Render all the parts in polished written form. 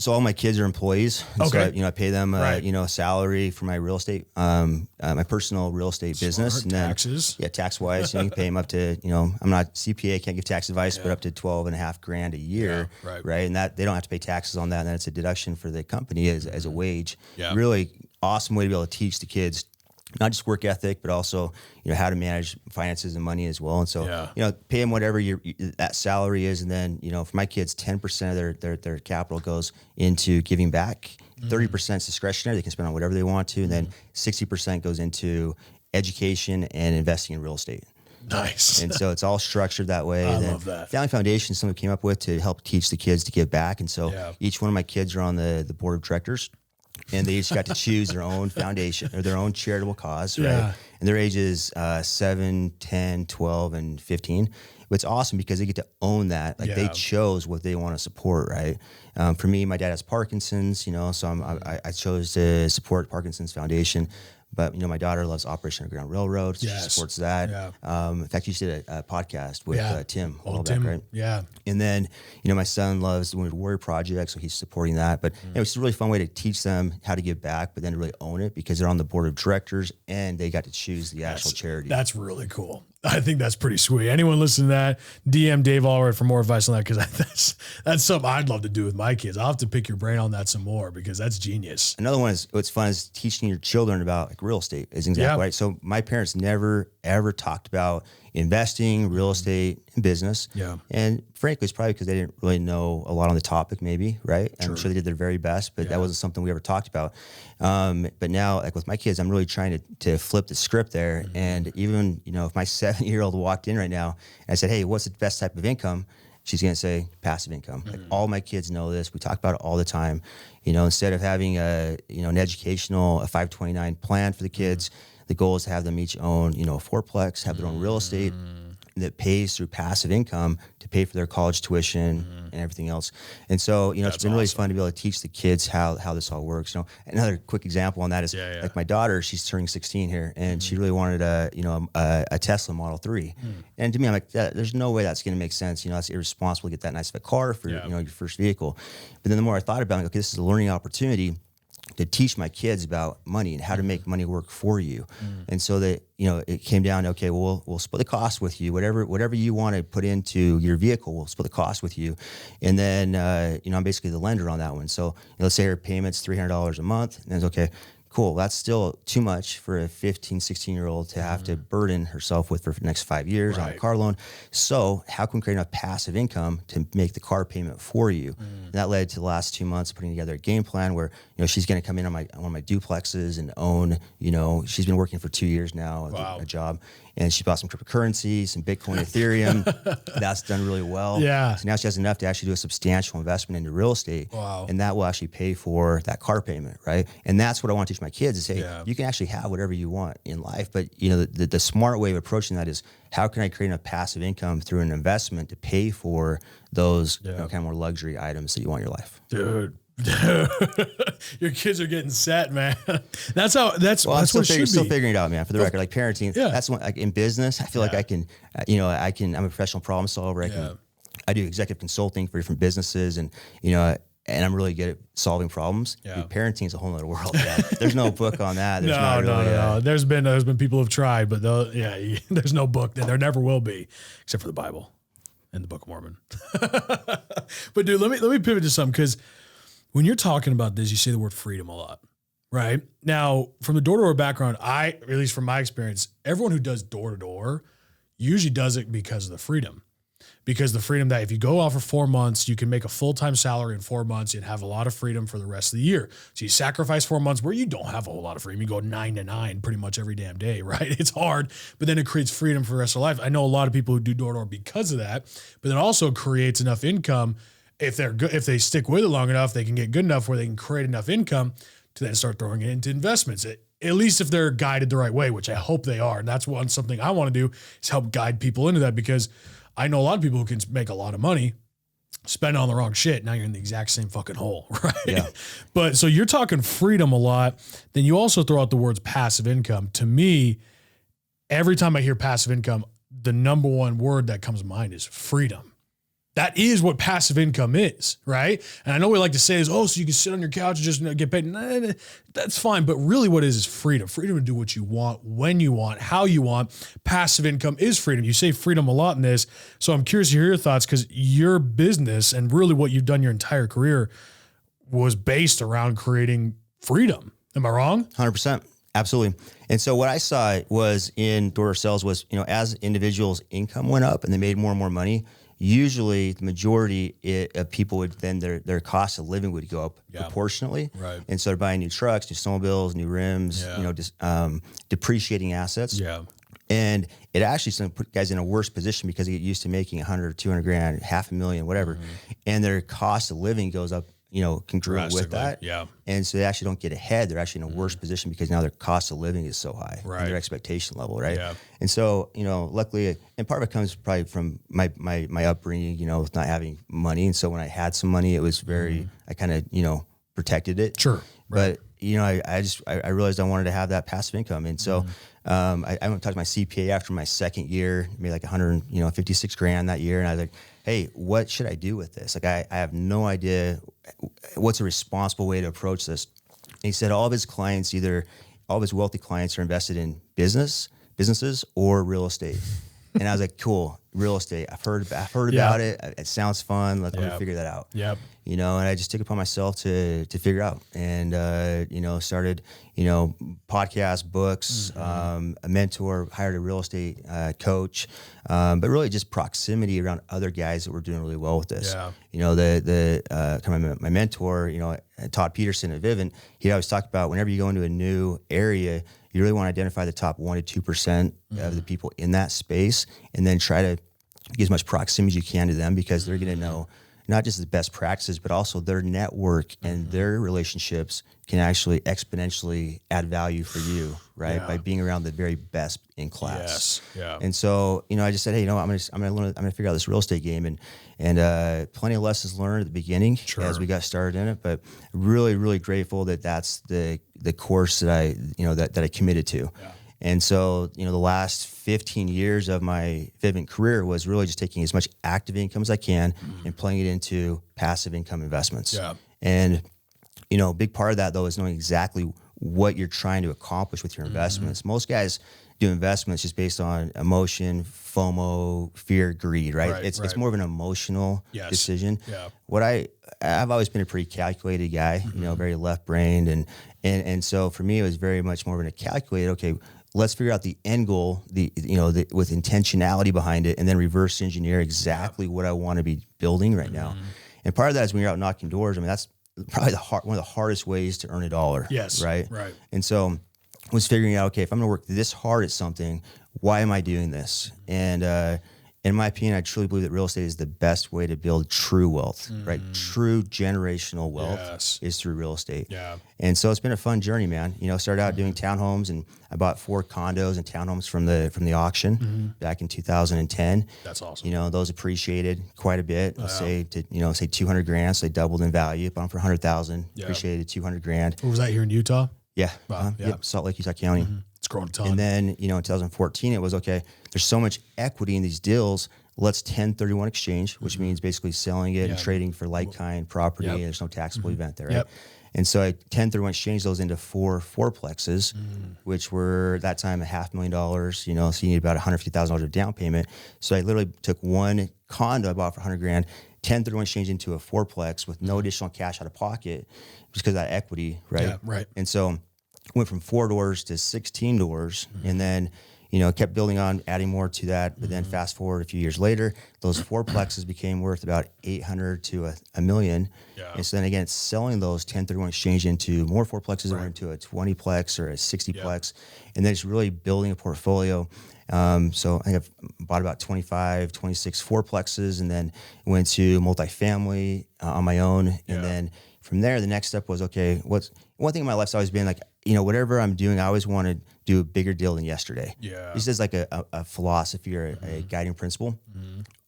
So all my kids are employees. And Okay. So, I pay them, Right. a salary for my real estate, my personal real estate business. And then Taxes. Yeah, tax wise, you can pay them up to, I'm not CPA, can't give tax advice, but up to 12.5 grand a year. Yeah, right. And that they don't have to pay taxes on that. And then it's a deduction for the company as a wage. Yeah. Really awesome way to be able to teach the kids not just work ethic, but also, how to manage finances and money as well. And so, pay them whatever that salary is. And then, for my kids, 10% of their capital goes into giving back. 30% is discretionary. They can spend on whatever they want to. And then 60% goes into education and investing in real estate. Nice. And so it's all structured that way. I And love that. Family Foundation, someone came up with to help teach the kids to give back. And so each one of my kids are on the board of directors. And they each got to choose their own foundation or their own charitable cause, right? Yeah. And their ages 7, 10, 12, and 15. But it's awesome because they get to own that. Like they chose what they want to support, right? For me, my dad has Parkinson's, so I chose to support Parkinson's Foundation. But, my daughter loves Operation Underground Railroad. So she supports that. Yeah. In fact, she did a podcast with Tim a while back, right? Yeah. And then, my son loves the Wounded Warrior Project, so he's supporting that. But it's a really fun way to teach them how to give back, but then to really own it because they're on the board of directors and they got to choose the actual charity. That's really cool. I think that's pretty sweet. Anyone listening to that, DM Dave Allred for more advice on that because that's something I'd love to do with my kids. I'll have to pick your brain on that some more because that's genius. Another one is what's fun is teaching your children about like real estate is exactly right. So my parents never ever talked about investing, real estate, and business. Yeah. And frankly, it's probably because they didn't really know a lot on the topic, maybe, right? I'm sure they did their very best, but that wasn't something we ever talked about. But now, like with my kids, I'm really trying to flip the script there. And even, if my 7-year-old walked in right now and I said, hey, what's the best type of income? She's going to say passive income. Like all my kids know this. We talk about it all the time. Instead of having an educational, a 529 plan for the kids, the goal is to have them each own, a fourplex, have their own real estate that pays through passive income to pay for their college tuition and everything else. And so, it's been really fun to be able to teach the kids how this all works. Another quick example on that is like my daughter, she's turning 16 here and she really wanted a Tesla Model 3. And to me, I'm like, there's no way that's going to make sense. It's irresponsible to get that nice of a car for your first vehicle. But then the more I thought about it, like, okay, this is a learning opportunity to teach my kids about money and how to make money work for you. And so that, it came down to, okay, well, we'll split the cost with you. Whatever you want to put into your vehicle, we'll split the cost with you. And then, I'm basically the lender on that one. So let's say her payment's $300 a month. And it's okay, cool. That's still too much for a 15, 16-year-old to have to burden herself with for the next 5 years on a car loan. So how can we create enough passive income to make the car payment for you? And that led to the last 2 months putting together a game plan where, she's going to come in on one of my duplexes and own, she's been working for 2 years now at a job. And she bought some cryptocurrency, some Bitcoin, Ethereum. That's done really well. Yeah. So now she has enough to actually do a substantial investment into real estate. Wow. And that will actually pay for that car payment, right? And that's what I want to teach my kids is, hey, you can actually have whatever you want in life. But, the smart way of approaching that is how can I create enough passive income through an investment to pay for those kind of more luxury items that you want in your life? Dude, your kids are getting set, man. That's what it should be. Still figuring it out, man. For the record, like parenting, that's one. Like in business, I feel like I can. I'm a professional problem solver. I do executive consulting for different businesses, and and I'm really good at solving problems. Dude, parenting is a whole other world. There's no book on that. There's no. There's been people who've tried, but there's no book, and there never will be, except for the Bible and the Book of Mormon. But dude, let me pivot to something because when you're talking about this, you say the word freedom a lot, right? Now, from the door-to-door background, at least from my experience, everyone who does door-to-door usually does it because of the freedom. Because the freedom that if you go out for 4 months, you can make a full-time salary in 4 months and have a lot of freedom for the rest of the year. So you sacrifice 4 months where you don't have a whole lot of freedom. You go 9 to 9 pretty much every damn day, right? It's hard, but then it creates freedom for the rest of life. I know a lot of people who do door-to-door because of that, but it also creates enough income. If they're good, if they stick with it long enough, they can get good enough where they can create enough income to then start throwing it into investments. At least if they're guided the right way, which I hope they are. And that's something I want to do is help guide people into that because I know a lot of people who can make a lot of money, spend on the wrong shit. Now you're in the exact same fucking hole, right? Yeah. But so you're talking freedom a lot. Then you also throw out the words passive income. To me, every time I hear passive income, the number one word that comes to mind is freedom. That is what passive income is, right? And I know we like to say is, oh, so you can sit on your couch and just get paid. Nah, that's fine. But really what it is freedom. Freedom to do what you want, when you want, how you want. Passive income is freedom. You say freedom a lot in this. So I'm curious to hear your thoughts, because your business and really what you've done your entire career was based around creating freedom. Am I wrong? 100%. Absolutely. And so what I saw was in door sales was, as individuals' income went up and they made more and more money, usually the majority of people would then their cost of living would go up proportionately. Right. And so they're buying new trucks, new snowmobiles, new rims, depreciating assets. Yeah. And it actually put guys in a worse position because they get used to making 100 or 200 grand, $500,000, whatever. And their cost of living goes up, congruent with that. Yeah. And so they actually don't get ahead. They're actually in a worse position because now their cost of living is so high, right, and their expectation level, right? Yeah. And so, luckily, and part of it comes probably from my upbringing, with not having money. And so when I had some money, it was very, I kind of, protected it. Sure. Right. But, I realized I wanted to have that passive income. And so I went and talked to my CPA after my second year, made like 156 grand that year. And I was like, hey, what should I do with this? Like, I have no idea what's a responsible way to approach this. And he said all of his wealthy clients are invested in businesses or real estate. And I was like, cool, real estate. I've heard about it. It sounds fun. Let me figure that out. Yep. And I just took it upon myself to figure out, and started podcasts, books, a mentor, hired a real estate coach, but really just proximity around other guys that were doing really well with this. Yeah. My mentor, Todd Peterson at Vivint, he always talked about whenever you go into a new area, you really want to identify the top 1% to 2% of the people in that space, and then try to get as much proximity as you can to them, because they're going to know not just the best practices, but also their network and their relationships can actually exponentially add value for you, right? Yeah. By being around the very best in class. Yes. Yeah. And so, I just said, hey, I'm gonna figure out this real estate game, and plenty of lessons learned at the beginning as we got started in it, but really, really grateful that that's the course that I committed to. Yeah. And so, the last 15 years of my Vivint career was really just taking as much active income as I can and playing it into passive income investments. Yeah. And, a big part of that, though, is knowing exactly what you're trying to accomplish with your investments. Most guys do investments just based on emotion, FOMO, fear, greed, right? It's more of an emotional decision. Yeah. I've always been a pretty calculated guy, very left-brained. And so for me, it was very much more of a calculated, okay, let's figure out the end goal, with intentionality behind it, and then reverse engineer exactly what I want to be building right now. And part of that is when you're out knocking doors. I mean, that's probably one of the hardest ways to earn a dollar. Yes. Right. And so I was figuring out, okay, if I'm going to work this hard at something, why am I doing this? And in my opinion, I truly believe that real estate is the best way to build true wealth, right? True generational wealth is through real estate. Yeah. And so it's been a fun journey, man. Started out doing townhomes, and I bought 4 condos and townhomes from the auction back in 2010. That's awesome. Those appreciated quite a bit. Let's say 200 grand, so they doubled in value. Bought them for 100,000, appreciated 200 grand. What was that, here in Utah? Yeah. Yep. Salt Lake, Utah County. It's grown a ton. And then, in 2014, it was, okay, there's so much equity in these deals. Let's 1031 exchange, which means basically selling it and trading for like-kind property. And there's no taxable event there, right? Yep. And so I 1031 exchanged those into 4 fourplexes, which were at that time $500,000, so you need about $150,000 of down payment. So I literally took one condo I bought for 100 grand, 1031 exchange into a 4plex with no additional cash out of pocket just because of that equity, right? Yeah, right. And so went from 4 doors to 16 doors, and then kept building on, adding more to that. But then fast forward a few years later, those 4plexes became worth about 800 to $1 million. Yeah. And so then again, it's selling those 1031 exchange into more 4plexes or into a 20plex or a 60plex, and then it's really building a portfolio. So I think I've bought about 25, 26 4plexes, and then went to multifamily on my own. And then from there, the next step was, okay, one thing in my life's always been like, whatever I'm doing, I always want to do a bigger deal than yesterday. Yeah. Just as like a philosophy or a guiding principle.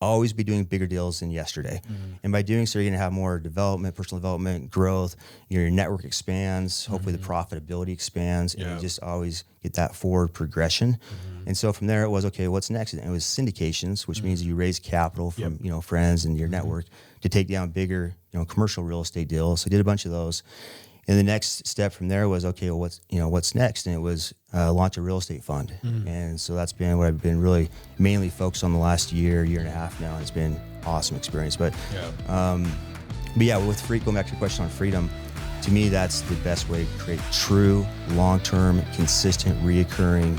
Always be doing bigger deals than yesterday. And by doing so, you're going to have more development, personal development, growth. Your network expands. Hopefully the profitability expands. And you just always get that forward progression. And so from there, it was, okay, what's next? And it was syndications, which means you raise capital from, friends and your network to take down bigger, commercial real estate deals. So I did a bunch of those. And the next step from there was, okay, well, what's next? And it was launch a real estate fund. And so that's been what I've been really mainly focused on the last year and a half now. It's been an awesome experience. But with going back to your question on freedom, to me, that's the best way to create true, long-term, consistent, reoccurring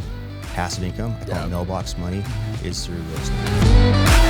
passive income. I call it mailbox money, is through real estate.